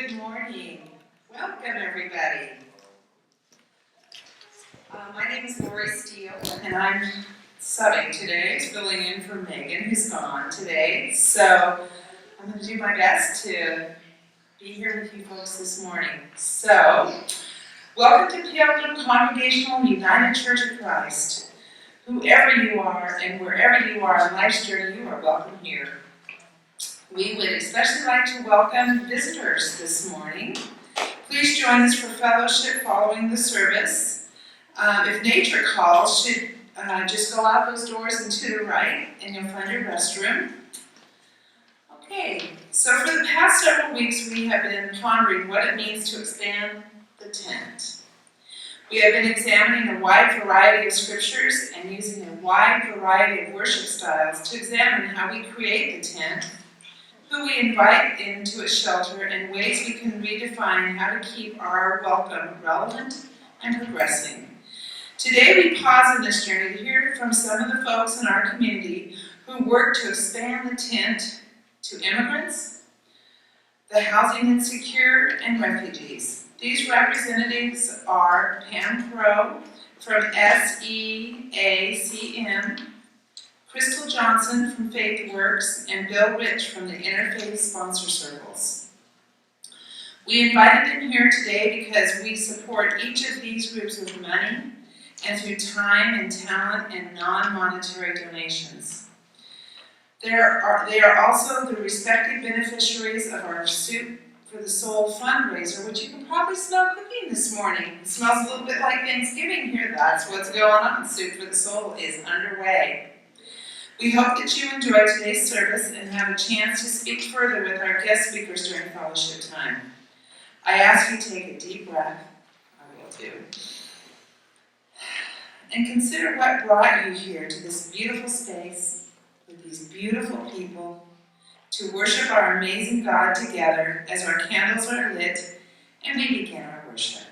Good morning. Welcome, everybody. My name is Lori Steele, and I'm subbing today, filling in for Megan, who's gone today. So I'm going to do my best to be here with you folks this morning. So, welcome to Pilgrim Congregational United Church of Christ. Whoever you are and wherever you are on life's journey, you are welcome here. We would especially like to welcome visitors this morning. Please join us for fellowship following the service. If nature calls, should just go out those doors and to the right, and you'll find your restroom. Okay, so for the past several weeks, we have been pondering what it means to expand the tent. We have been examining a wide variety of scriptures and using a wide variety of worship styles to examine how we create the tent, who we invite into its shelter, and ways we can redefine how to keep our welcome relevant and progressing. Today we pause in this journey to hear from some of the folks in our community who work to expand the tent to immigrants, the housing insecure, and refugees. These representatives are Pam Crow from SEACM, Crystal Johnson from FaithWorks, and Bill Rich from the Interfaith Sponsor Circles. We invited them here today because we support each of these groups with money and through time and talent and non-monetary donations. They are also the respective beneficiaries of our Soup for the Soul fundraiser, which you can probably smell cooking this morning. It smells a little bit like Thanksgiving here. That's what's going on. Soup for the Soul is underway. We hope that you enjoy today's service and have a chance to speak further with our guest speakers during fellowship time. I ask you to take a deep breath. I will too. And consider what brought you here to this beautiful space with these beautiful people to worship our amazing God together as our candles are lit and we begin our worship.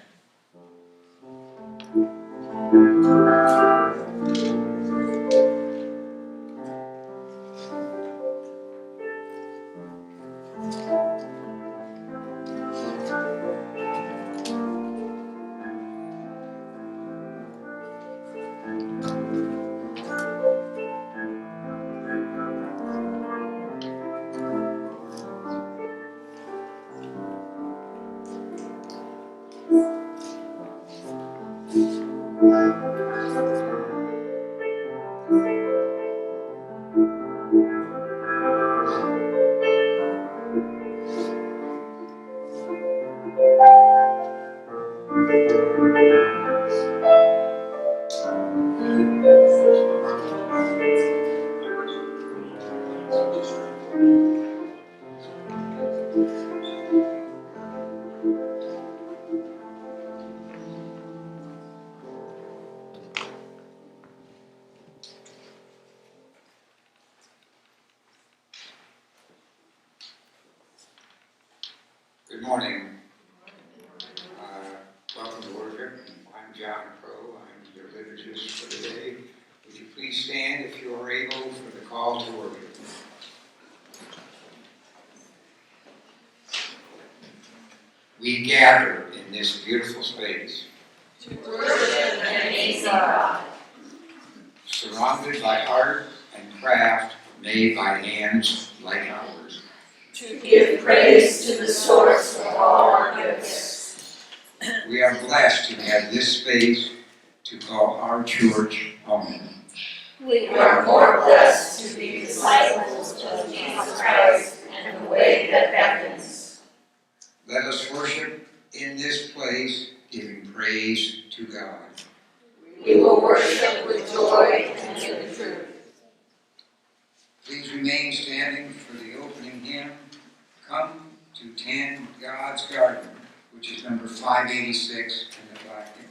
Good morning. Welcome to worship. I'm John Crow. I'm your liturgist for today. Would you please stand if you are able for the call to worship? We gather in this beautiful space to worship an amazing God, surrounded by art and craft made by hands like ours, to give praise to the source of all our gifts. We are blessed to have this space to call our church home. We are more blessed to be disciples of Jesus Christ and the way that beckons. Let us worship in this place, giving praise to God. We will worship with joy and in truth. Please remain standing for the opening hymn, Come to Tend God's Garden, which is number 586 in the black hymn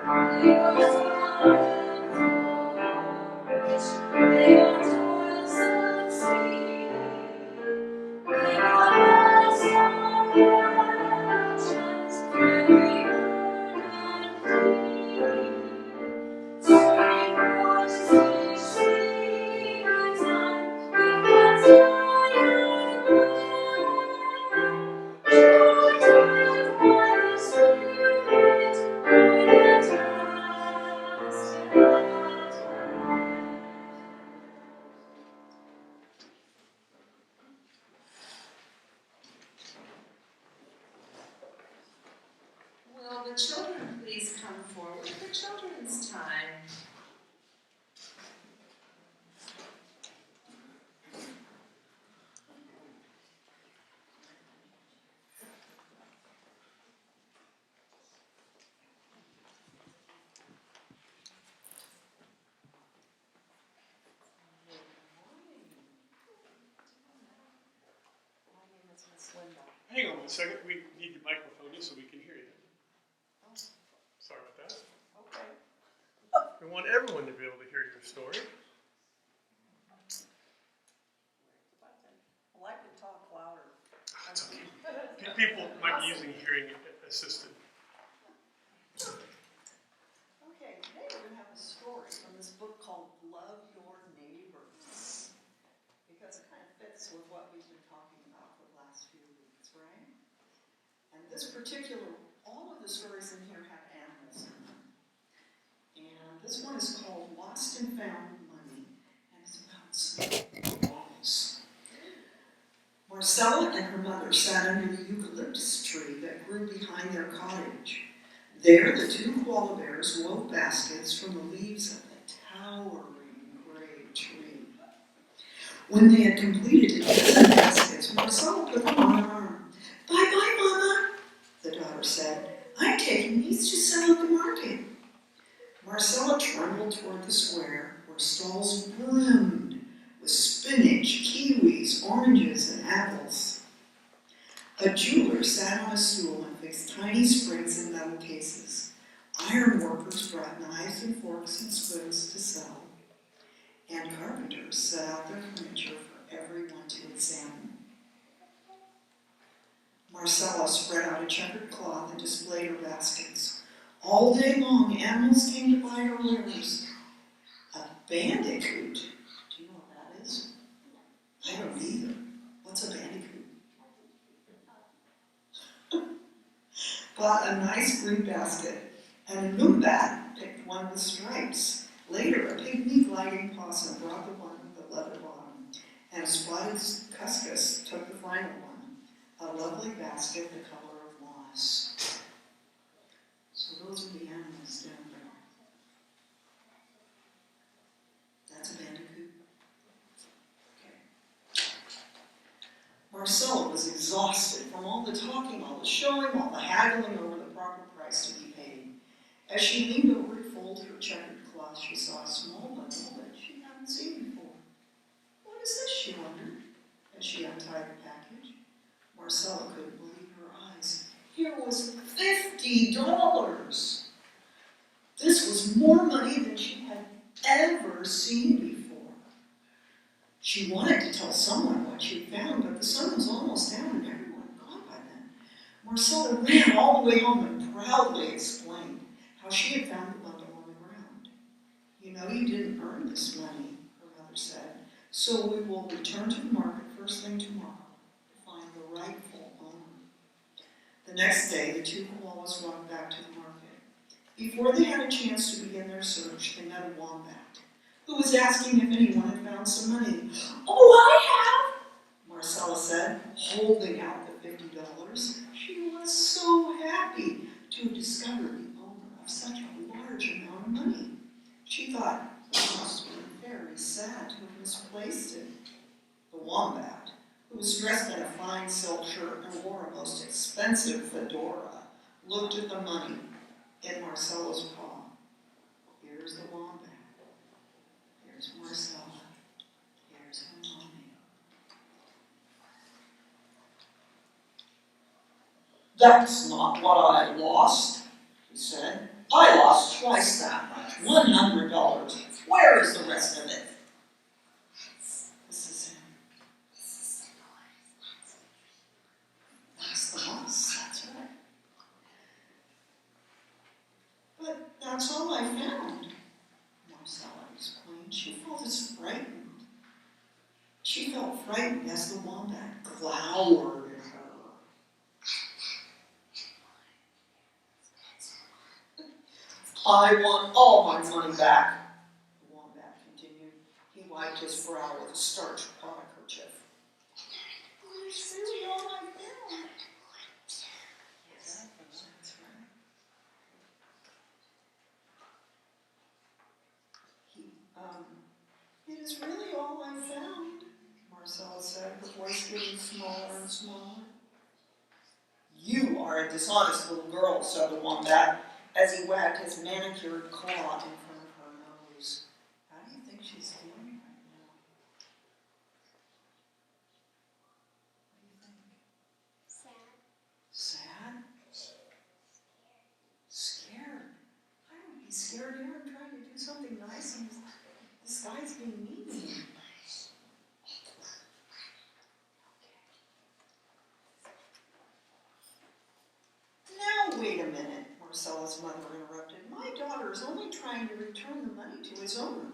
Will the children please come forward for children's time? Hang on one second, we need your microphone just so we can hear you. Sorry about that. Okay. We want everyone to be able to hear your story. Well, I could talk louder. It's okay. People might be using hearing assisted. Okay, today we're going to have a story from this book called Love Your Neighbor, because it kind of fits with what we've been talking about for the last few weeks, right? And this particular, all of the stories in here have animals in them. And this one is called Lost and Found Money, and it's about some walls. Marcella and her mother sat under the eucalyptus tree that grew behind their cottage. There, the two koala bears wove baskets from the leaves of the towering gray tree. When they had completed a dozen baskets, Marcella put them on her arm. "Bye-bye, Mama," the daughter said. "I'm taking these to sell at the market." Marcella trembled toward the square, where stalls brimmed with spinach, kiwis, oranges, and apples. A jeweler sat on a stool and fixed tiny springs in metal cases. Iron workers brought knives and forks and spoons to sell. And carpenters set out their furniture for everyone to examine. Marcella spread out a checkered cloth and displayed her baskets. All day long, animals came to buy her wares. A bandicoot. Do you know what that is? I don't either. What's a bandicoot? Bought a nice green basket, and a moonbat picked one with stripes. Later, a pygmy gliding possum brought the one with the leather bottom, and a spotted cuscus took the final one, a lovely basket the color of moss. So those are the animals down there. That's a bandicoot. Okay. Marcella was exhausted from all the talking, all the showing, all the haggling over the proper price to be paid. As she leaned over to fold her checkered cloth, she saw a small bundle that she hadn't seen before. "What is this?" she wondered, as she untied the package. Marcella couldn't believe her eyes. Here was $50. This was more money than she had ever seen before. She wanted to tell someone what she'd found, but the sun was almost down and everyone had gone by then. Marcella ran all the way home and proudly explained how she had found the bundle on the ground. "You know, you didn't earn this money," her mother said, "so we will return to the market first thing tomorrow to find the rightful owner." The next day, the two koalas walked back to the market. Before they had a chance to begin their search, they met a wombat, who was asking if anyone had found some money. "Oh, I have," Marcella said, holding out the $50. She was so happy to have discovered the owner of such a large amount of money. She thought it must have been very sad to have misplaced it. The wombat, who was dressed in a fine silk shirt and wore a most expensive fedora, looked at the money in Marcella's paw. Here's the wombat. Here's Marcella. Here's her mommy. "That's not what I lost," he said. "I lost twice that much, $100. Where is the rest of it? This is him. That's the boss, that's right. But that's all I found. Marcella explained. She felt as frightened. She felt frightened as the wombat glowered at her. I want all my money back, the wombat continued. He wiped his brow with a starched handkerchief. It's really all I found. Yes, that's right. It is really all I found, Marcella said, her voice getting smaller and smaller. You are a dishonest little girl, said the wombat, as he wagged his manicured claw in front of her nose. How do you think she's feeling right now? What do you think? Sad? Scared? I would be scared here. I'm trying to do something nice and this guy's being mean to me. Now wait a minute, Marcella's mother interrupted. My daughter is only trying to return the money to his owner.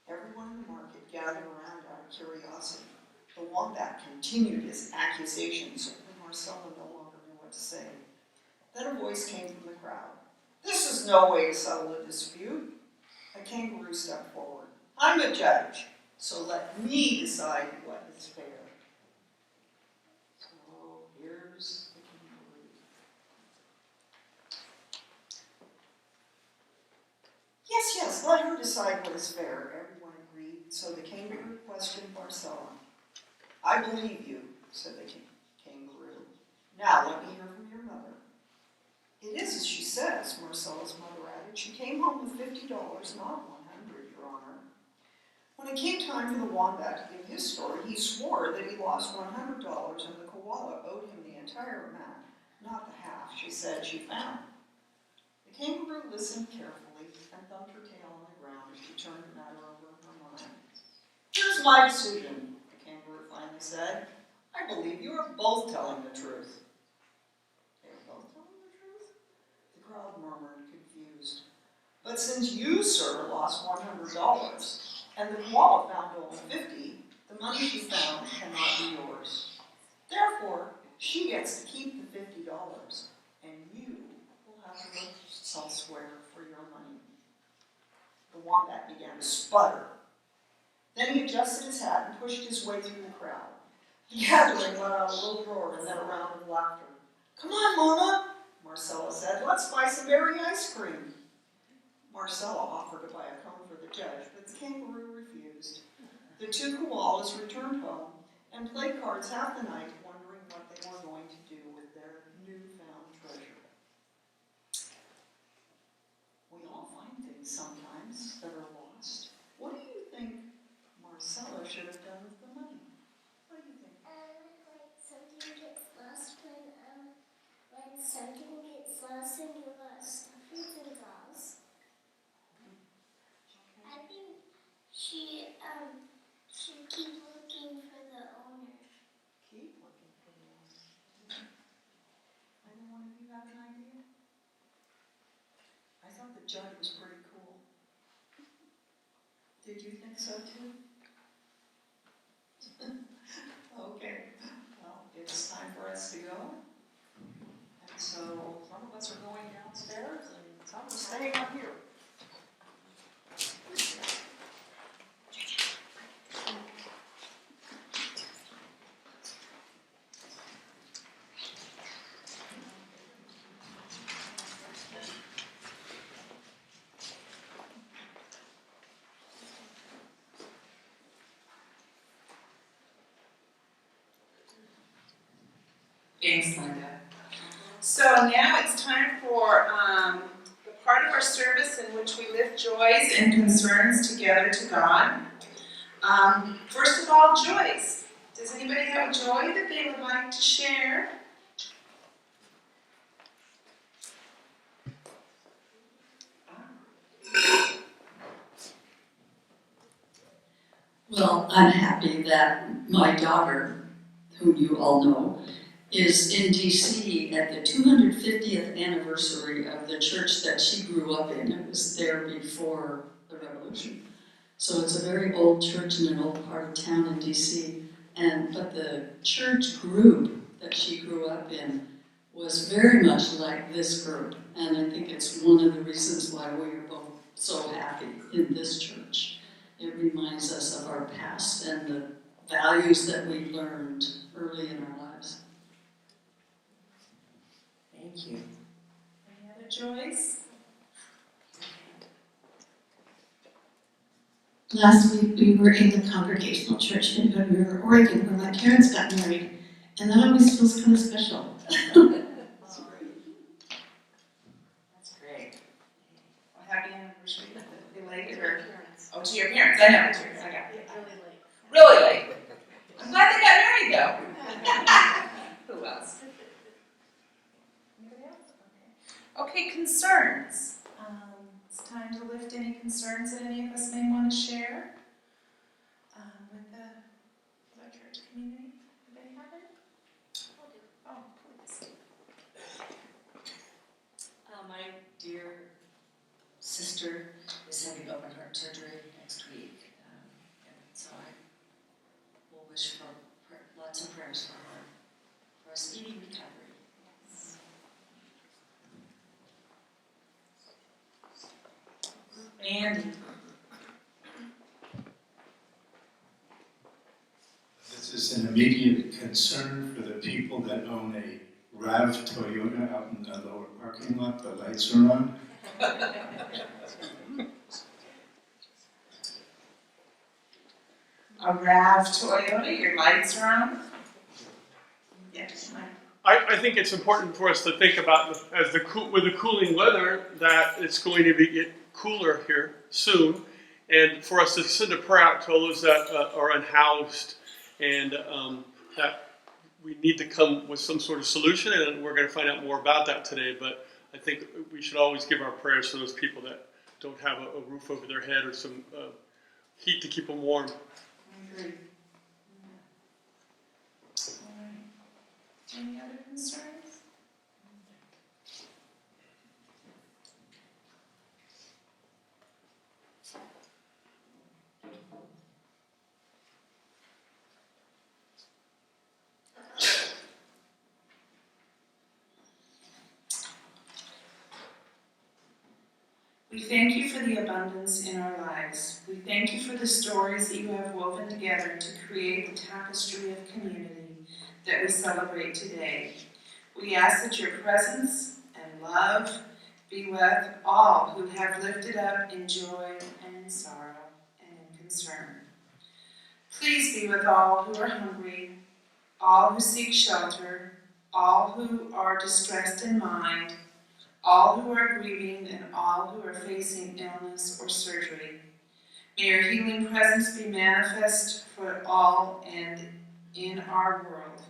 Everyone in the market gathered around out of curiosity. The wombat continued his accusations, and Marcella no longer knew what to say. Then a voice came from the crowd. This is no way to settle a dispute. A kangaroo stepped forward. I'm a judge, so let me decide what is fair. So here's the kangaroo. Yes, let her decide what is fair, everyone agreed. So the kangaroo questioned Marcella. I believe you, said the kangaroo. Now let me hear from your mother. It is as she says, Marcella's mother added. She came home with $50, not 100, Your Honor. When it came time for the wombat to give his story, he swore that he lost $100 and the koala owed him the entire amount, not the half she said she found. The kangaroo listened carefully and thumped her tail on the ground as she turned the matter over in her mind. Here's my decision, the kangaroo finally said. I believe you are both telling the truth. They are both telling the truth? The crowd murmured, confused. But since you, sir, lost $100 and the koala found only $50, the money she found cannot be yours. Therefore, she gets to keep the $50, and you will have to look elsewhere for your money. The wombat began to sputter. Then he adjusted his hat and pushed his way through the crowd. The gathering let out a little roar and then a round of laughter. Come on, Mama, Marcella said. Let's buy some berry ice cream. Marcella offered to buy a cone for the judge, but the kangaroo refused. The two koalas returned home and played cards half the night, wondering what they were going to do with their newfound treasure. We all find things sometimes that are lost. What do you think Marcella should have done with the money? What do you think? Like something gets lost when something gets lost and you lost stuffings and dolls. I think she should keep looking for the owner. Keep looking for the owner. Either one of you have an idea? I thought the judge was pretty cool. Did you think so too? Okay, well, it's time for us to go. And so some of us are going downstairs and some are staying up here. Thanks, Linda. So now it's time for the part of our service in which we lift joys and concerns together to God. First of all, joys. Does anybody have a joy that they would like to share? Well, I'm happy that my daughter, whom you all know, is in DC at the 250th anniversary of the church that she grew up in. It was there before the revolution. So it's a very old church in an old part of town in DC. But the church group that she grew up in was very much like this group. And I think it's one of the reasons why we are both so happy in this church. It reminds us of our past and the values that we learned early in our lives. Thank you. Any other joys? Last week, we were in the Congregational Church in Hood River, Oregon, where my parents got married, and that always feels kind of special. That's great. Well, happy anniversary. Related or? Oh, to your parents. I know. I got it. Really late. I'm glad they got married though. Who else? Anybody else? Okay, concerns. It's time to lift any concerns that any of us may want to share with our church community. Anybody have any? Oh, please. My dear sister is having open heart surgery next week, and so I will wish for lots of prayers for her, for a speedy recovery. Andy. This is an immediate concern for the people that own a RAV Toyota out in the lower parking lot. The lights are on. A RAV Toyota, your lights are on? Yes. I think it's important for us to think about, with the cooling weather, that it's going to get cooler here soon, and for us to send a prayer out to all those that are unhoused, and that we need to come with some sort of solution, and we're going to find out more about that today. But I think we should always give our prayers to those people that don't have a roof over their head or some heat to keep them warm. I agree. All right. Any other concerns? We thank you for the abundance in our lives. We thank you for the stories that you have woven together to create the tapestry of community that we celebrate today. We ask that your presence and love be with all who have lifted up in joy and in sorrow and in concern. Please be with all who are hungry, all who seek shelter, all who are distressed in mind, all who are grieving, and all who are facing illness or surgery. May your healing presence be manifest for all and in our world.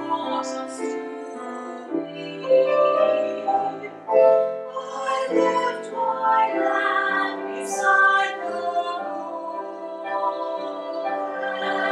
closest to thee. I lift my hand beside the road, and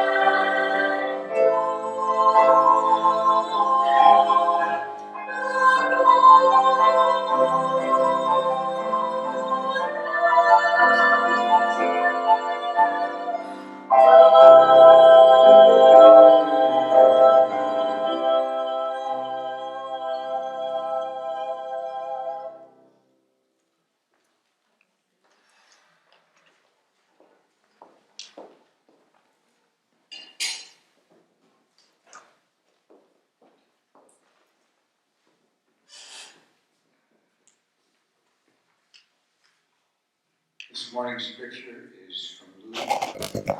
This morning's scripture is from Luke,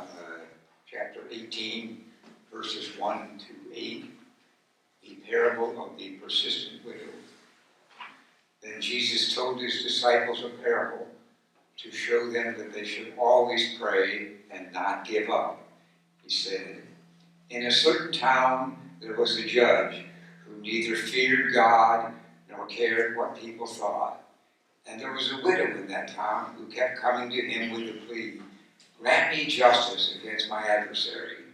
chapter 18, verses 1 to 8, the parable of the persistent widow. Then Jesus told his disciples a parable to show them that they should always pray and not give up. He said, "In a certain town there was a judge who neither feared God nor cared what people thought. And there was a widow in that town who kept coming to him with the plea, 'Grant me justice against my adversary.'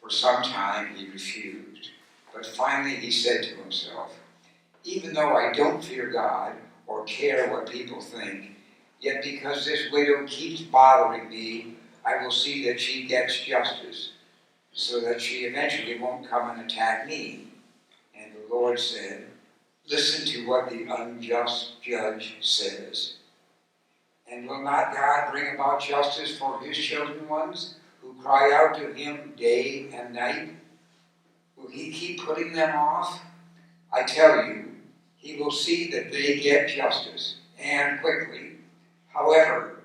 For some time he refused. But finally he said to himself, 'Even though I don't fear God or care what people think, yet because this widow keeps bothering me, I will see that she gets justice, so that she eventually won't come and attack me.' And the Lord said, 'Listen to what the unjust judge says. And will not God bring about justice for his chosen ones who cry out to him day and night? Will he keep putting them off? I tell you, he will see that they get justice, and quickly. However,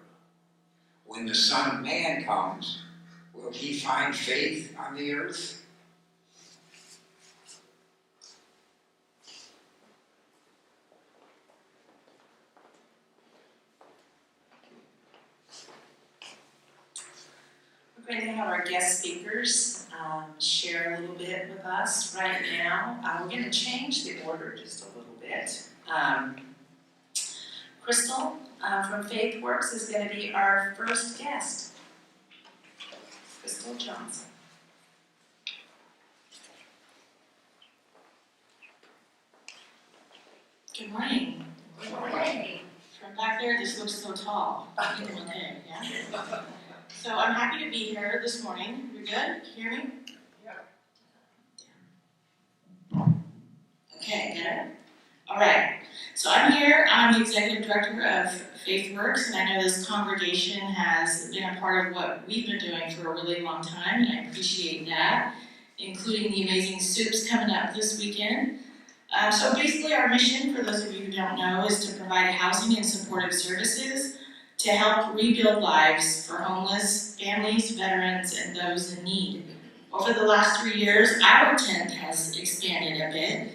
when the Son of Man comes, will he find faith on the earth?'" We're going to have our guest speakers share a little bit with us right now. We're going to change the order just a little bit. Crystal from FaithWorks is going to be our first guest. Crystal Johnson. Good morning. Good morning. From back there, this looks so tall. Okay, yeah. So I'm happy to be here this morning. You're good? Can you hear me? Yeah. Okay, good. All right. So I'm here. I'm the executive director of FaithWorks, and I know this congregation has been a part of what we've been doing for a really long time, and I appreciate that, including the amazing soups coming up this weekend. So basically our mission, for those of you who don't know, is to provide housing and supportive services to help rebuild lives for homeless families, veterans, and those in need. Over the last 3 years, our tent has expanded a bit,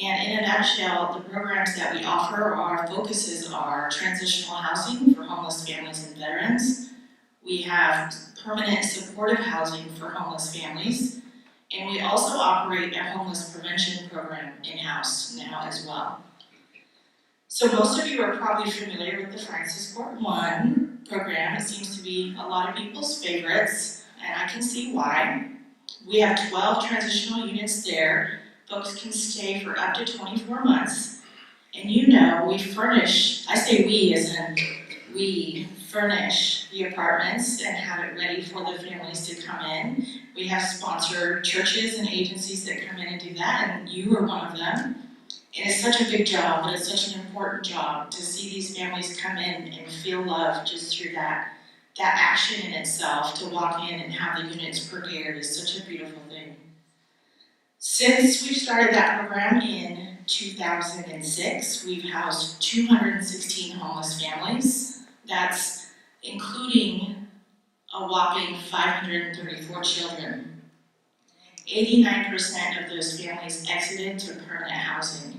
and in a nutshell, the programs that we offer, our focuses are transitional housing for homeless families and veterans. We have permanent supportive housing for homeless families, and we also operate a homeless prevention program in-house now as well. So most of you are probably familiar with the Francis Court 1 program. It seems to be a lot of people's favorites, and I can see why. We have 12 transitional units there. Folks can stay for up to 24 months. And you know, we furnish, I say we as in we furnish the apartments and have it ready for the families to come in. We have sponsored churches and agencies that come in and do that, and you are one of them. And it's such a big job, but it's such an important job to see these families come in and feel love just through that action in itself. To walk in and have the units prepared is such a beautiful thing. Since we started that program in 2006, we've housed 216 homeless families. That's including a whopping 534 children. 89% of those families exited to permanent housing.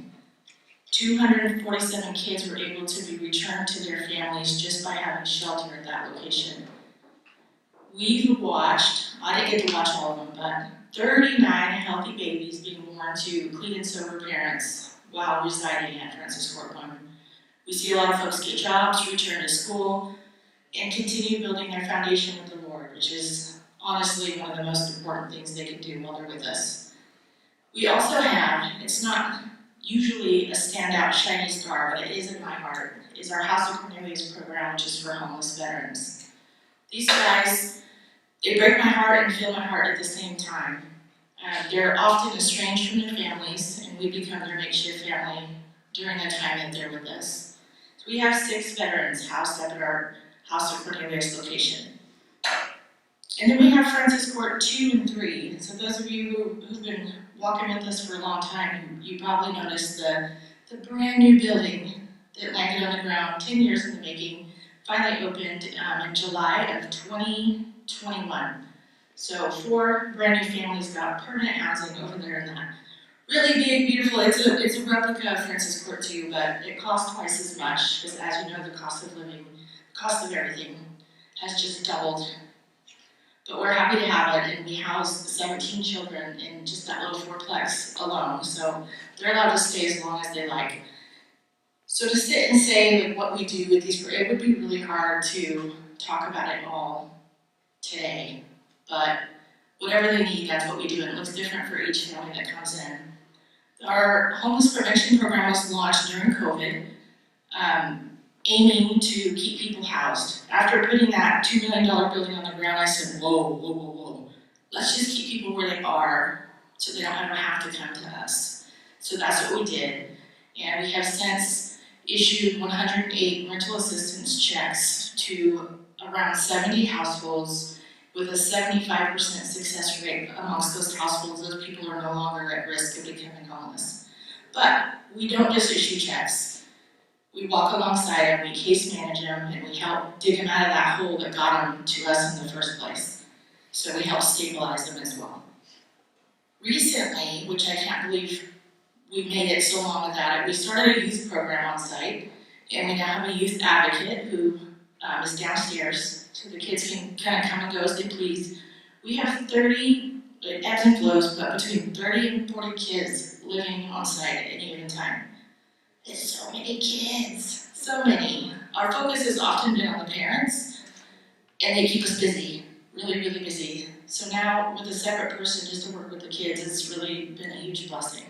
247 kids were able to be returned to their families just by having shelter at that location. We've watched, I didn't get to watch all of them, but 39 healthy babies being born to clean and sober parents while residing at Francis Court 1. We see a lot of folks get jobs, return to school, and continue building their foundation with the Lord, which is honestly one of the most important things they can do while they're with us. We also have, it's not usually a standout shiny star, but it is in my heart, is our House of Cornelius program, which is for homeless veterans. These guys, they break my heart and fill my heart at the same time. They're often estranged from their families, and we become their makeshift family during the time that they're with us. So we have 6 veterans housed up at our House of Cornelius location. And then we have Francis Court 2 and 3. So those of you who've been walking with us for a long time, you probably noticed the brand new building that landed on the ground 10 years in the making, finally opened in July of 2021. So 4 brand new families got permanent housing over there in that really big, beautiful, it's a replica of Francis Court 2, but it costs twice as much, because as you know, the cost of living, the cost of everything has just doubled. But we're happy to have it, and we house 17 children in just that little fourplex alone, so they're allowed to stay as long as they like. So to sit and say like what we do with these, it would be really hard to talk about it all today, but whatever they need, that's what we do, and it looks different for each family that comes in. Our homeless prevention program was launched during COVID, aiming to keep people housed. After putting that $2 million building on the ground, I said, whoa. Let's just keep people where they are so they don't ever have to come to us. So that's what we did. And we have since issued 108 rental assistance checks to around 70 households with a 75% success rate amongst those households. Those people are no longer at risk of becoming homeless. But we don't just issue checks. We walk alongside them, we case manage them, and we help dig them out of that hole that got them to us in the first place. So we help stabilize them as well. Recently, which I can't believe we made it so long without it, we started a youth program on site, and we now have a youth advocate who is downstairs, so the kids can kind of come and go as they please. We have 30, it ebbs and flows, but between 30 and 40 kids living on site at any given time. It's so many kids, so many. Our focus has often been on the parents, and they keep us busy, really, really busy. So now with a separate person just to work with the kids, it's really been a huge blessing.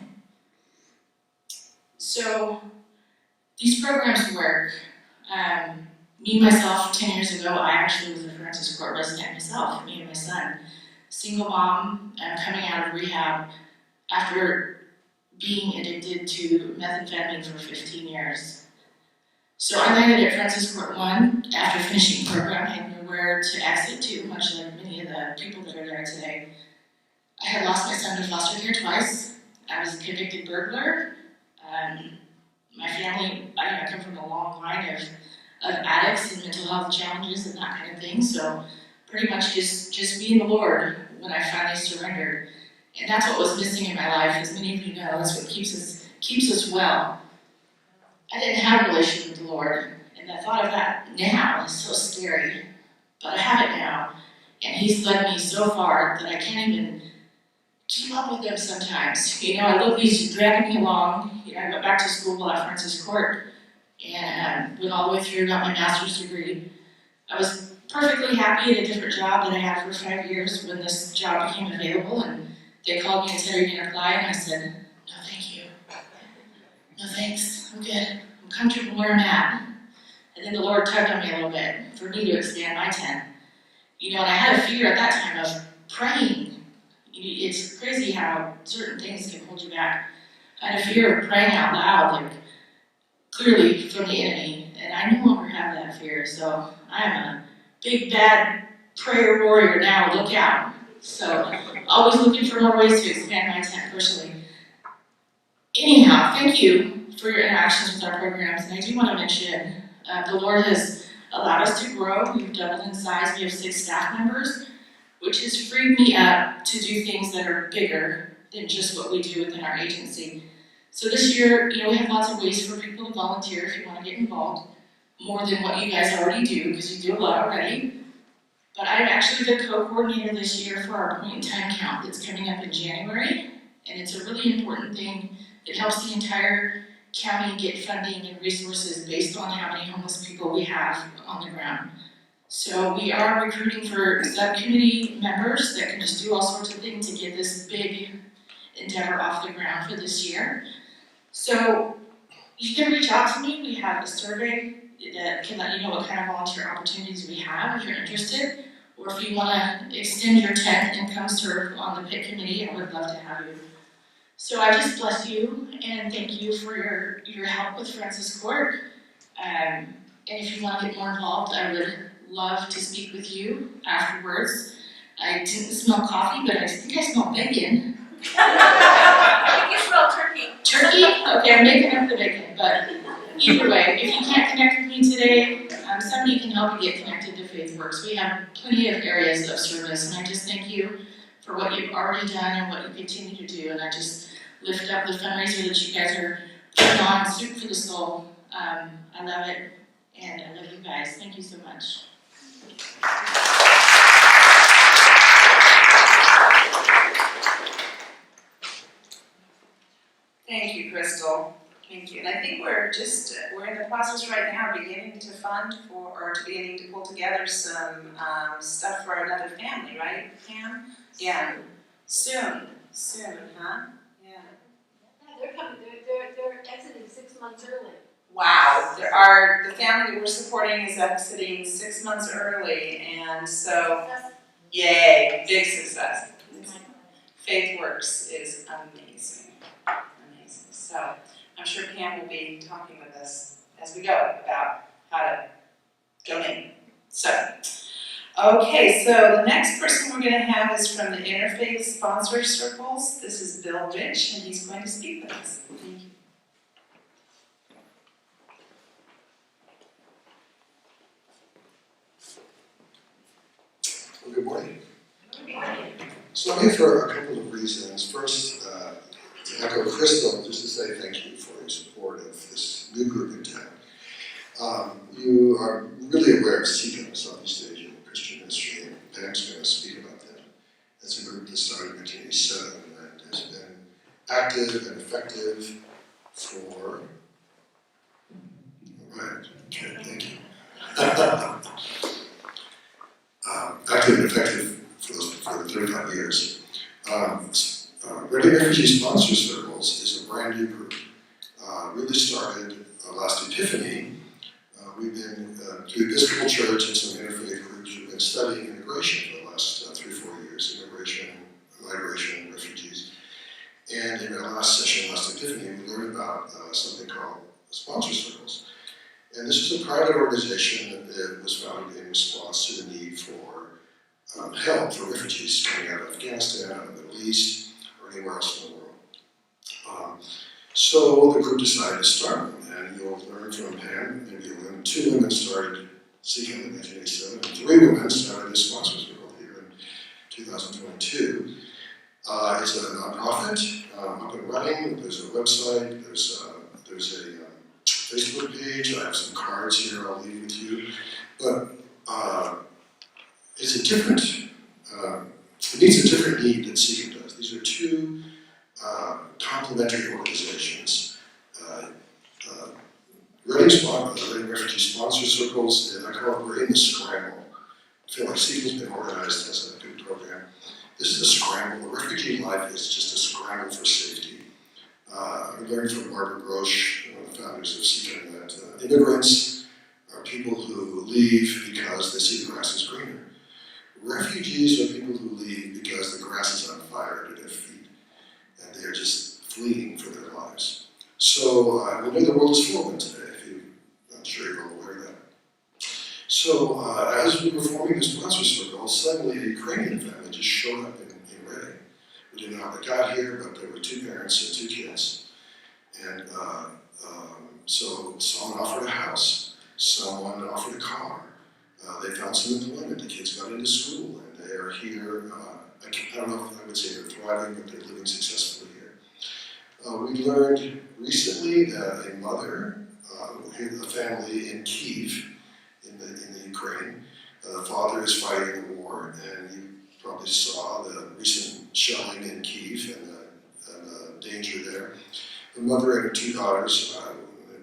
So these programs work. Me, myself, 10 years ago, I actually was a Francis Court resident myself, me and my son. Single mom, coming out of rehab after being addicted to methamphetamine for 15 years. So I landed at Francis Court 1 after finishing program, had nowhere to exit to, much like many of the people that are there today. I had lost my son to foster care twice. I was a convicted burglar. My family, I come from a long line of addicts and mental health challenges and that kind of thing, so pretty much just being the Lord when I finally surrendered. And that's what was missing in my life, as many of you know, that's what keeps us well. I didn't have a relationship with the Lord, and the thought of that now is so scary, but I have it now, and He's led me so far that I can't even keep up with Him sometimes. You know, I love He's dragging me along. You know, I went back to school at Francis Court, and went all the way through, got my master's degree. I was perfectly happy at a different job that I had for 5 years when this job became available, and they called me and said, "Are you gonna apply?" And I said, "No, thank you. No, thanks. I'm good. I'm comfortable where I'm at." And then the Lord tugged on me a little bit for me to expand my tent. You know, and I had a fear at that time of praying. It's crazy how certain things can hold you back. I had a fear of praying out loud, like clearly from the enemy, and I no longer have that fear. So I am a big bad prayer warrior now. Look out. So always looking for more ways to expand my tent personally. Anyhow, thank you for your interactions with our programs, and I do want to mention the Lord has allowed us to grow. We've doubled in size. We have 6 staff members, which has freed me up to do things that are bigger than just what we do within our agency. So this year, you know, we have lots of ways for people to volunteer if you want to get involved, more than what you guys already do, because you do a lot already. But I'm actually the co-coordinator this year for our point in time count that's coming up in January. And it's a really important thing that helps the entire county get funding and resources based on how many homeless people we have on the ground. So we are recruiting for subcommittee members that can just do all sorts of things to get this big endeavor off the ground for this year. So you can reach out to me. We have a survey that can let you know what kind of volunteer opportunities we have if you're interested, or if you want to extend your tent and come serve on the PIT committee, I would love to have you. So I just bless you and thank you for your help with Francis Court. And if you want to get more involved, I would love to speak with you afterwards. I didn't smell coffee, but I think I smell bacon. I think you smell turkey. Turkey? Okay, I'm making up the bacon, but either way, if you can't connect with me today, somebody can help you get connected to FaithWorks. We have plenty of areas of service, and I just thank you for what you've already done and what you continue to do, and I just lift up the fundraiser that you guys are putting on, Soup for the Soul. I love it, and I love you guys. Thank you so much. Thank you, Crystal. Thank you. And I think we're in the process right now beginning to beginning to pull together some stuff for another family, right, Pam? Yeah. Soon, huh? Yeah. Yeah, they're coming, they're exiting 6 months early. Wow. The family that we're supporting is exiting 6 months early, and so, yay, big success. FaithWorks is amazing. So I'm sure Pam will be talking with us as we go about how to donate. So, okay, so the next person we're going to have is from the Interfaith Sponsor Circles. This is Bill Rich, and he's going to speak with us. Thank you. Well, good morning. So I'm here for a couple of reasons. First, to echo Crystal, just to say thank you for your support of this new group in town. You are really aware of SECA, Southeast Asian Christian Ministry, and Pam's going to speak about them. That's a group that started in 1987 and has been active and effective for, right, okay, thank you. Active and effective for 35 years. Ready Refugee Sponsor Circles is a brand new group. Really started last Epiphany. We've been to the Episcopal Church and some interfaith groups. We've been studying immigration for the last 3 or 4 years, immigration, migration, refugees. And in our last session, last Epiphany, we learned about something called sponsor circles. And this is a private organization that was founded in response to the need for help for refugees coming out of Afghanistan, out of the Middle East, or anywhere else in the world. So the group decided to start them, and you'll learn from Pam, maybe you'll learn 2 women started seeking in 1987, and 3 women started this sponsor circle here in 2022. It's a nonprofit, up and running. There's a website, there's a Facebook page. I have some cards here I'll leave with you. But it's a different, it meets a different need than SECA does. These are 2 complementary organizations. Reading Refugee Sponsor Circles, and I call it we're in the scramble. I feel like SECA's been organized as a good program. This is a scramble. The refugee life is just a scramble for safety. I learned from Barbara Grosch, one of the founders of SECA, that immigrants are people who leave because they see the grass is greener. Refugees are people who leave because the grass is on fire under their feet, and they're just fleeing for their lives. So we know the world is full of them today, I'm sure you're all aware of that. So as we were forming the sponsor circle, suddenly a Ukrainian family just showed up in Reading. We didn't know how they got here, but there were 2 parents and 2 kids. And so someone offered a house, someone offered a car. They found some employment, the kids got into school, and they are here. I don't know if I would say they're thriving, but they're living successfully here. We learned recently that a mother, a family in Kyiv, in the Ukraine, the father is fighting the war, and you probably saw the recent shelling in Kyiv and the danger there. The mother and her two daughters,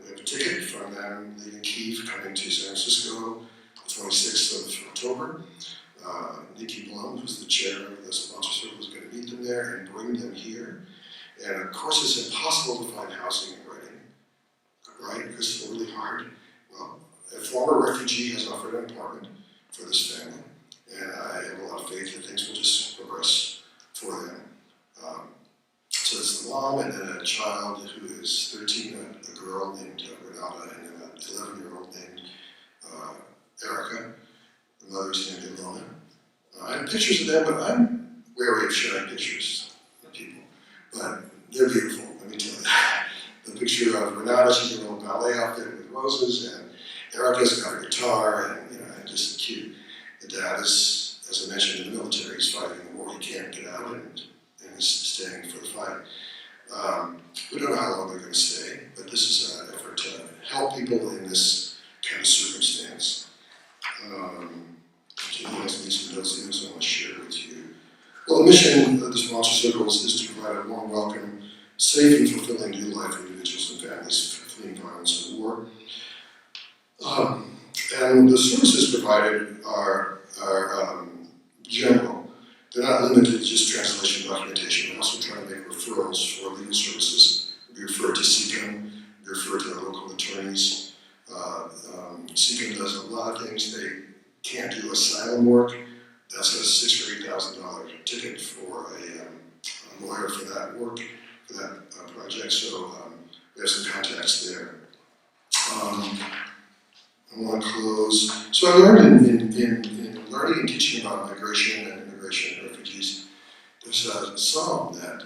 we have a ticket from them leaving Kyiv, coming to San Francisco the 26th of October. Nikki Blum, who's the chair of the sponsor circle, is going to meet them there and bring them here. And of course, it's impossible to find housing in Reading, right? Because it's really hard. Well, a former refugee has offered an apartment for this family, and I have a lot of faith that things will just progress for them. So it's the mom and then a child who is 13, a girl named Renata, and then an 11-year-old named Erica. The mother's named Ilona. I have pictures of them, but I'm wary of sharing pictures of people. But they're beautiful, let me tell you. The picture of Renata, she's in a little ballet outfit with roses, and Erica's got a guitar, and just cute. The dad is, as I mentioned, in the military. He's fighting the war. He can't get out and is staying for the fight. We don't know how long they're going to stay, but this is an effort to help people in this kind of circumstance. He has me some notes here, so I want to share with you. Well, the mission of the sponsor circles is to provide a warm welcome, safe and fulfilling new life for individuals and families fleeing violence and war. And the services provided are general. They're not limited to just translation and documentation. We're also trying to make referrals for legal services. We refer to SECOM, we refer to our local attorneys. SECOM does a lot of things. They can't do asylum work. That's a $6,000 or $8,000 ticket for a lawyer for that work, for that project. So we have some contacts there. I want to close. So I learned in learning and teaching about migration and immigration and refugees, there's a psalm that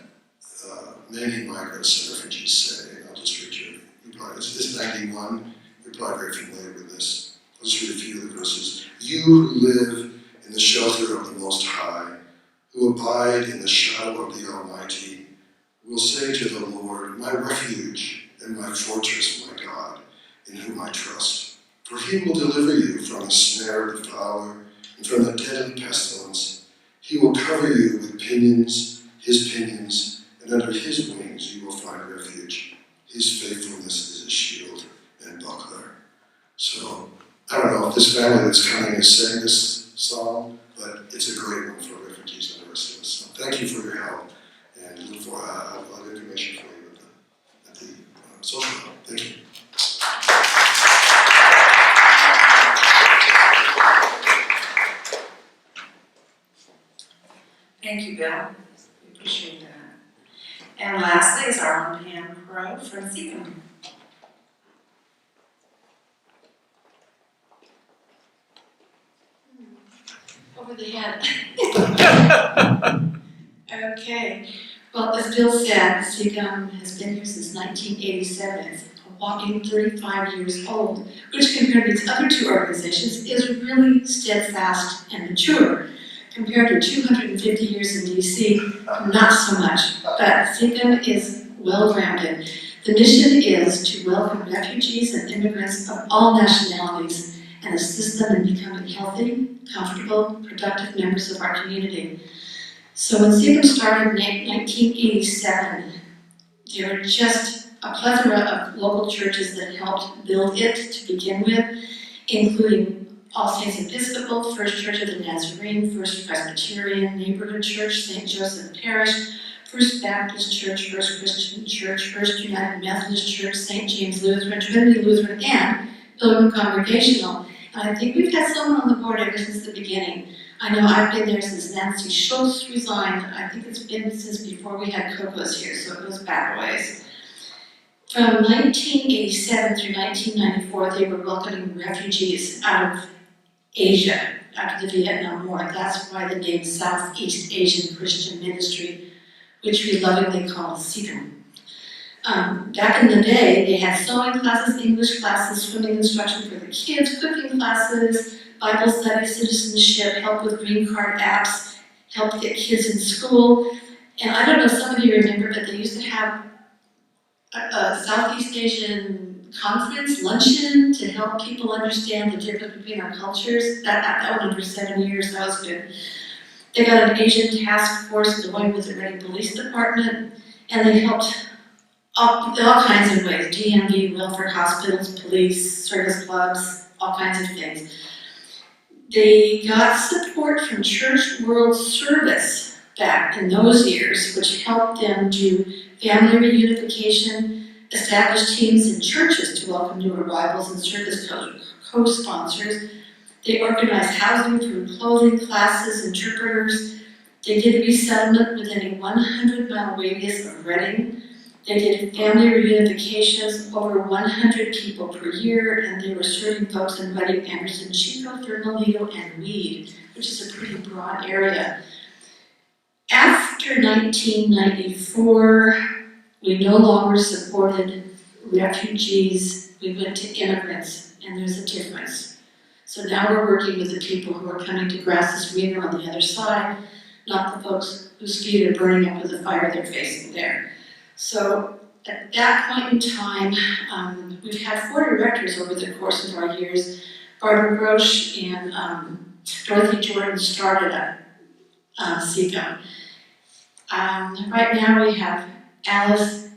many migrants and refugees say, and I'll just read you. It's 91. You're probably very familiar with this. I'll just read a few of the verses. You who live in the shelter of the Most High, who abide in the shadow of the Almighty, will say to the Lord, my refuge and my fortress, my God, in whom I trust. For he will deliver you from the snare of the fowler and from the deadly pestilence. He will cover you with his pinions, and under his wings you will find refuge. His faithfulness is a shield and buckler. So, I don't know if this family that's coming is saying this psalm, but it's a great one for refugees and the rest of us. So thank you for your help, and look for a lot of information for you at the social club. Thank you. Thank you, Bill. We appreciate that. And lastly is our own Pam Crow from SECOM. Over the head. Okay. Well, as Bill said, SECOM has been here since 1987. It's a whopping 35 years old, which compared to its other two organizations is really steadfast and mature. Compared to 250 years in DC, not so much, but SECOM is well-grounded. The mission is to welcome refugees and immigrants of all nationalities and assist them in becoming healthy, comfortable, productive members of our community. So when SECOM started in 1987, there were just a plethora of local churches that helped build it to begin with, including All Saints Episcopal, First Church of the Nazarene, First Presbyterian Neighborhood Church, St. Joseph Parish, First Baptist Church, First Christian Church, First United Methodist Church, St. James Lutheran, Trinity Lutheran, and Pilgrim Congregational. And I think we've had someone on the board ever since the beginning. I know I've been there since Nancy Schultz resigned. I think it's been since before we had Coco's here, so it goes back a ways. From 1987 through 1994, they were welcoming refugees out of Asia, after the Vietnam War. That's why the name Southeast Asian Christian Ministry, which we lovingly call SECOM. Back in the day, they had sewing classes, English classes, swimming instruction for the kids, cooking classes, Bible study, citizenship, help with green card apps, help get kids in school. And I don't know if some of you remember, but they used to have a Southeast Asian conference, luncheon, to help people understand the difference between our cultures. That went on for 7 years, that was good. They got an Asian task force going with the Reading Police Department. And they helped all kinds of ways, DMV, welfare hospitals, police, service clubs, all kinds of things. They got support from Church World Service back in those years, which helped them do family reunification, establish teams in churches to welcome new arrivals and service co-sponsors. They organized housing, food, clothing, classes, interpreters. They did resettlement within a 100-mile radius of Reading. They did family reunifications, over 100 people per year, and they were serving folks in Reading, Anderson, Chico, Thermalito, and Weed, which is a pretty broad area. After 1994, we no longer supported refugees, we went to immigrants, and there's a difference. So now we're working with the people who are coming to Grasses Arena on the other side, not the folks whose feet are burning up with the fire they're facing there. So at that point in time, we've had 4 directors over the course of our years. Barbara Grosch and Dorothy Jordan started at CECO. Right now we have Alice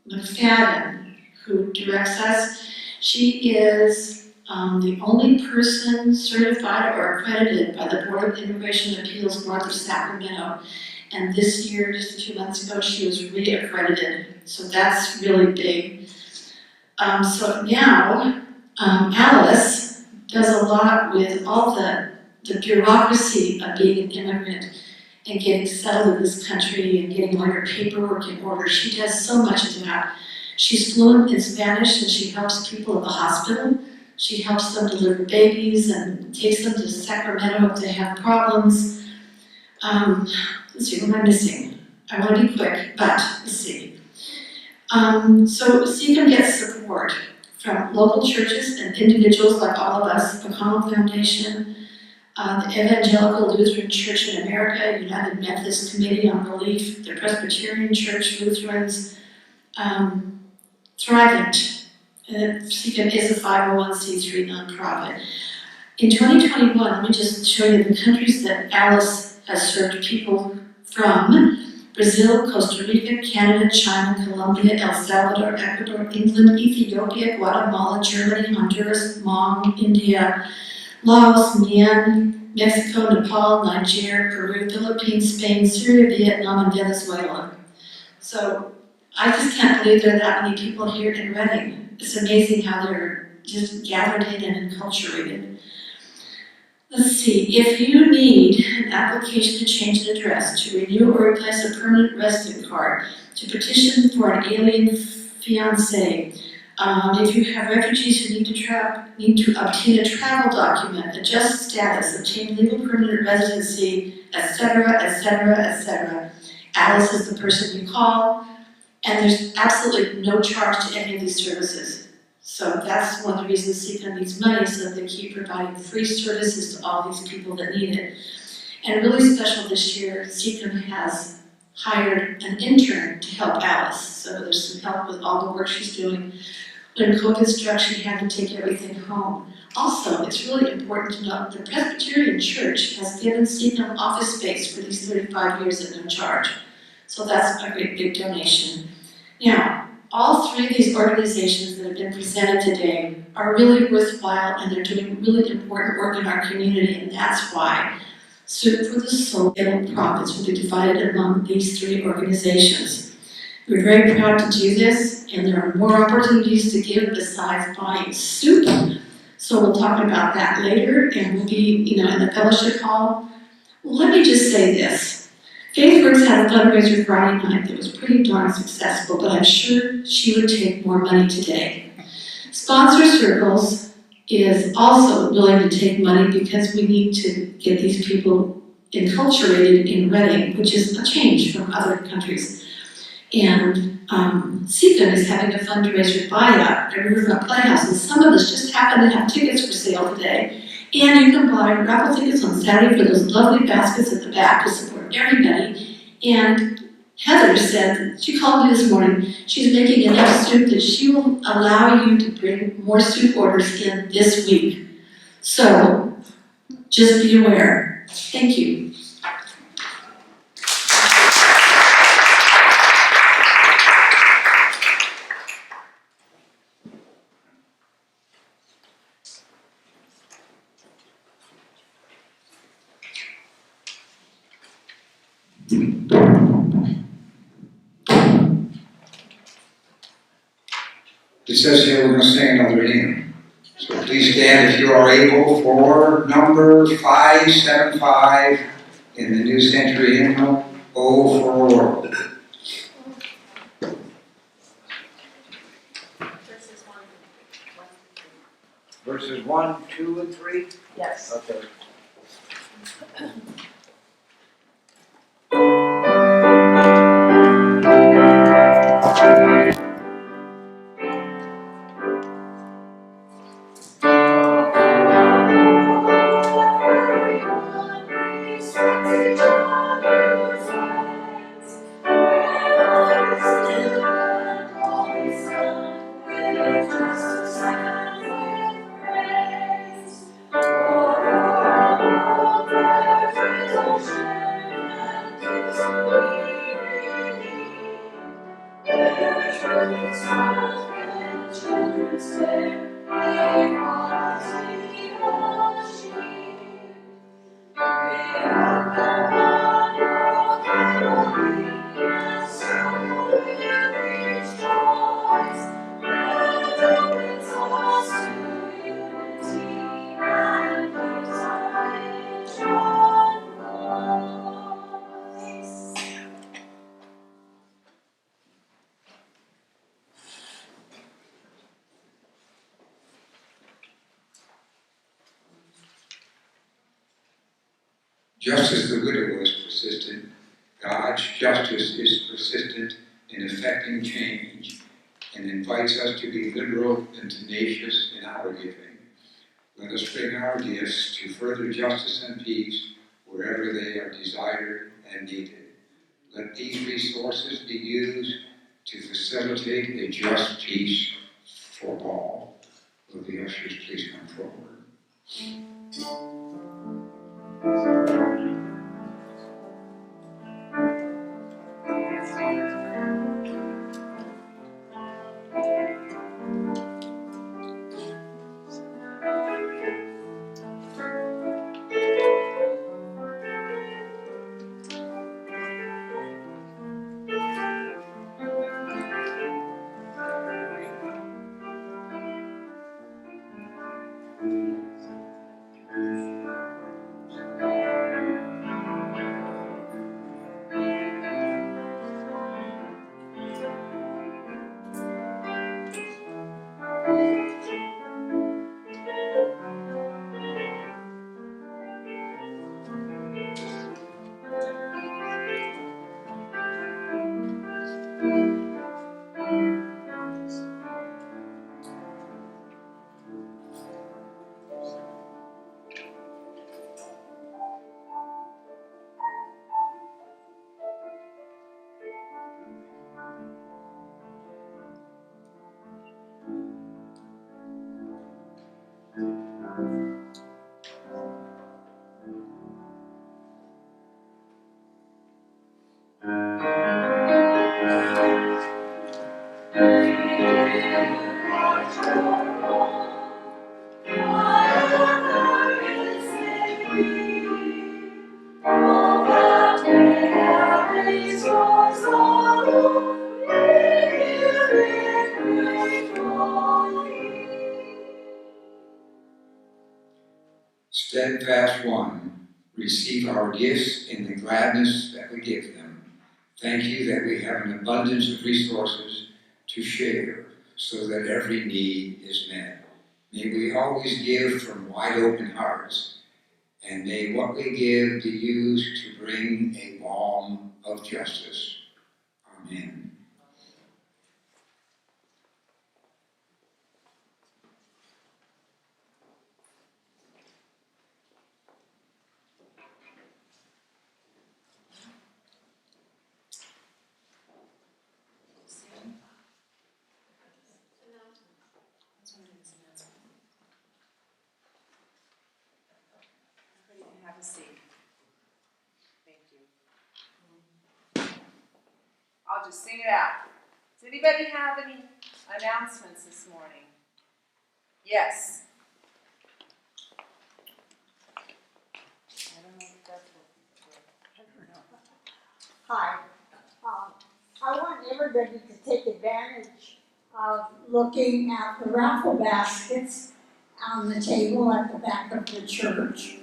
McFadden, who directs us. She is the only person certified or accredited by the Board of Immigration Appeals north of Sacramento. And this year, just a few months ago, she was re-accredited. So that's really big. So now, Alice does a lot with all the bureaucracy of being an immigrant and getting settled in this country and getting all your paperwork in order. She does so much of that. She's fluent in Spanish and she helps people at the hospital. She helps them deliver babies and takes them to Sacramento if they have problems. Let's see, what am I missing? I want to be quick, but let's see. So CECO gets support from local churches and individuals like all of us, the Connell Foundation, the Evangelical Lutheran Church in America, United Methodist Committee on Relief, the Presbyterian Church, Lutherans, Thrivent. CECO is a 501c3 nonprofit. In 2021, let me just show you the countries that Alice has served people from: Brazil, Costa Rica, Canada, China, Colombia, El Salvador, Ecuador, England, Ethiopia, Guatemala, Germany, Honduras, Hmong, India, Laos, Myanmar, Mexico, Nepal, Nigeria, Peru, Philippines, Spain, Syria, Vietnam, and Venezuela. So I just can't believe there are that many people here in Reading. It's amazing how they're just gathered in and enculturated. Let's see, if you need an application to change an address, to renew or replace a permanent resident card, to petition for an alien fiancé, if you have refugees who need to obtain a travel document, adjust status, obtain legal permanent residency, etc., etc., etc., Alice is the person you call, and there's absolutely no charge to any of these services. So that's one of the reasons CECO needs money, so that they keep providing free services to all these people that need it. And really special this year, CECO has hired an intern to help Alice. So there's some help with all the work she's doing. When COVID struck, she had to take everything home. Also, it's really important to note the Presbyterian Church has given CECO office space for these 35 years at no charge. So that's a great big donation. Now, all 3 of these organizations that have been presented today are really worthwhile, and they're doing really important work in our community, and that's why Soup for the Soul profits will be divided among these 3 organizations. We're very proud to do this, and there are more opportunities to give besides buying soup. So we'll talk about that later, and we'll be, in the fellowship hall. Let me just say this. FaithWorks had a fundraiser Friday night that was pretty darn successful, but I'm sure she would take more money today. Sponsor Circles is also willing to take money because we need to get these people enculturated in Reading, which is a change from other countries. And CECO is having a fundraiser buyout at Riverfront Playhouse, and some of us just happen to have tickets for sale today. And you can buy raffle tickets on Saturday for those lovely baskets at the back to support everybody. And Heather said, she called me this morning, she's making enough soup that she will allow you to bring more soup orders in this week. So, just be aware. Thank you. It says here we're going to sing another hymn. So please stand if you are able for number 575 in the New Century Hymnal, O for a World. Verses 1, 2, and 3? Yes. Okay. Just as the widow was persistent, God's justice is persistent in effecting change and invites us to be liberal and tenacious in our giving. Let us bring our gifts to further justice and peace wherever they are desired and needed. Let these resources be used to facilitate a just peace for all. Will the ushers please come forward? Steadfast One, receive our gifts in the gladness that we give them. Thank you that we have an abundance of resources to share so that every need is met. May we always give from wide open hearts, and may what we give be used to bring a balm of justice. Amen. Everybody can have a seat. Thank you. I'll just sing it out. Does anybody have any announcements this morning? Yes. I don't know if that's what. I don't know. Hi. I want everybody to take advantage of looking at the raffle baskets on the table at the back of the church.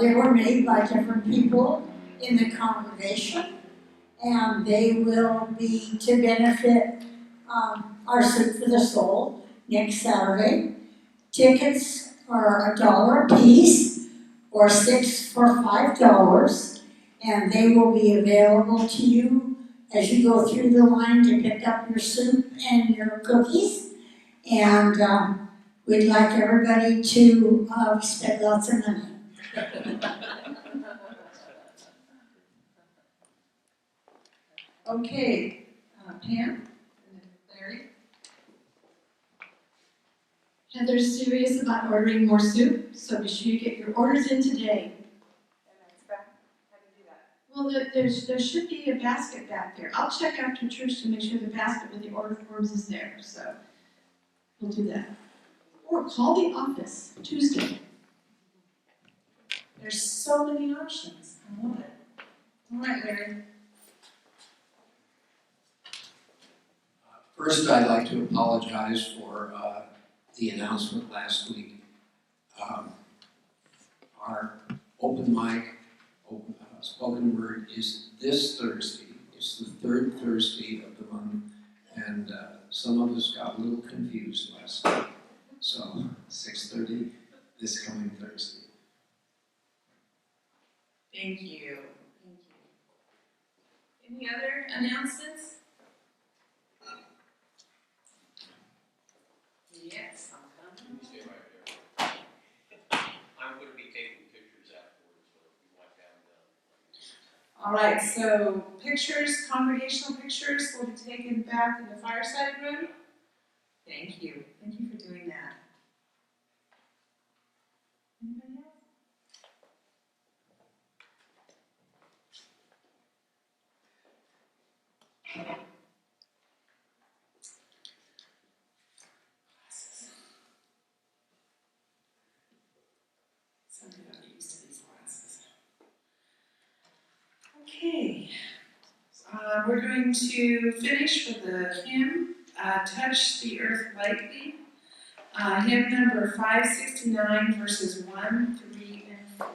They were made by different people in the congregation, and they will be to benefit our Soup for the Soul next Saturday. Tickets are $1 a piece, or 6 for $5, and they will be available to you as you go through the line to pick up your soup and your cookies. And we'd like everybody to spend lots of money. Okay, Pam? Larry? Heather's serious about ordering more soup, so be sure you get your orders in today. Well, there should be a basket back there. I'll check after church to make sure the basket with the order forms is there, so we'll do that. Or call the office Tuesday. There's so many options. I love it. All right, Larry. First, I'd like to apologize for the announcement last week. Our open mic, spoken word is this Thursday. It's the third Thursday of the month, and some of us got a little confused last week. So 6:30 this coming Thursday. Thank you. Thank you. Any other announcements? Yes, I'm coming. Stay right there. I'm going to be taking pictures afterwards, so if you want to have them. All right, so pictures, congregational pictures will be taken back in the fireside room. Thank you. Thank you for doing that. Anybody else? Someday I'll get used to these glasses. Okay. We're going to finish with the hymn, Touch the Earth Lightly. Hymn number 569, verses 1, 3, and 4.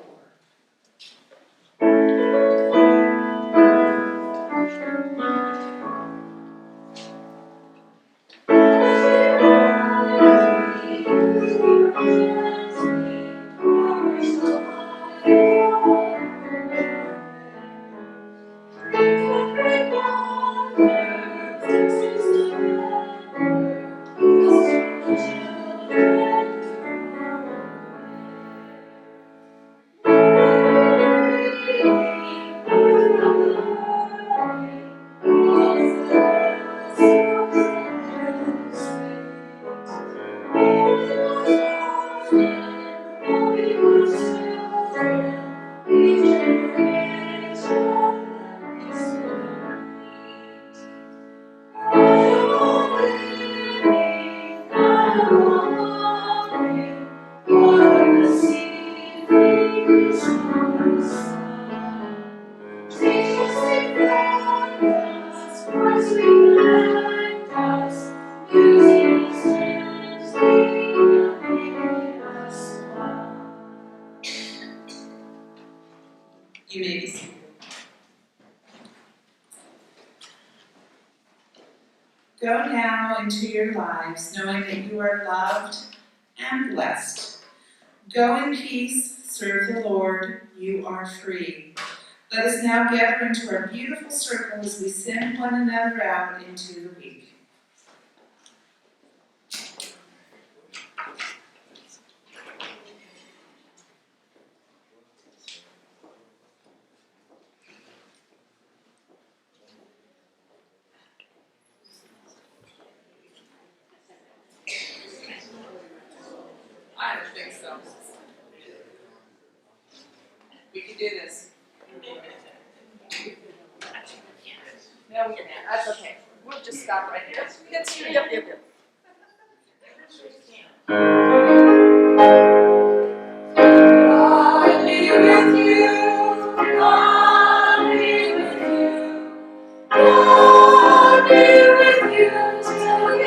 You may be seated. Go now into your lives, knowing that you are loved and blessed. Go in peace, serve the Lord, you are free. Let us now gather into our beautiful circle as we send one another out into the week. I don't think so. We can do this. No, we can't. That's okay. We'll just stop right here. It's yep. God be with you. God be with you. God be with you till we